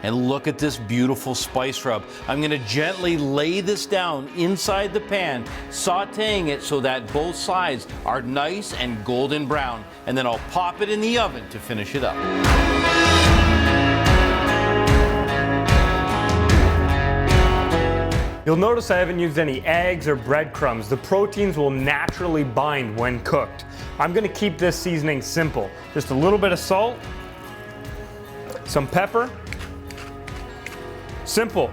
And look at this beautiful spice rub. I'm gonna gently lay this down inside the pan, sauteing it so that both sides are nice and golden brown. And then I'll pop it in the oven to finish it up. You'll notice I haven't used any eggs or breadcrumbs. The proteins will naturally bind when cooked. I'm gonna keep this seasoning simple. Just a little bit of salt, some pepper. Simple.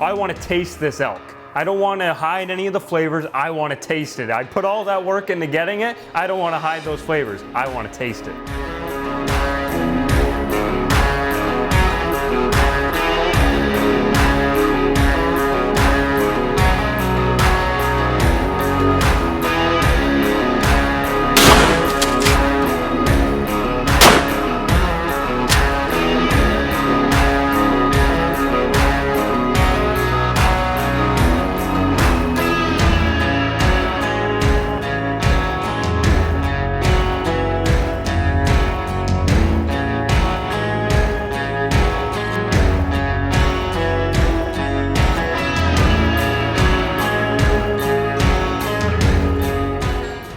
I wanna taste this elk. I don't wanna hide any of the flavors, I wanna taste it. I put all that work into getting it, I don't wanna hide those flavors, I wanna taste it.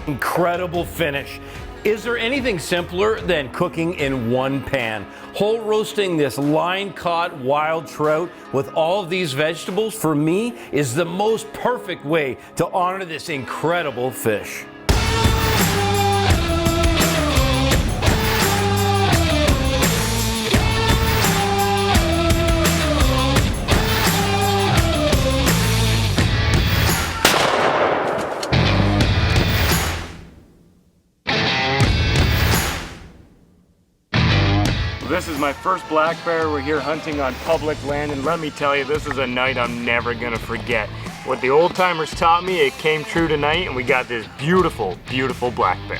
Incredible finish. Is there anything simpler than cooking in one pan? Whole roasting this line-caught wild trout with all of these vegetables, for me, is the most perfect way to honor this incredible fish. This is my first black bear. We're here hunting on public land, and let me tell you, this is a night I'm never gonna forget. What the old timers taught me, it came true tonight, and we got this beautiful, beautiful black bear.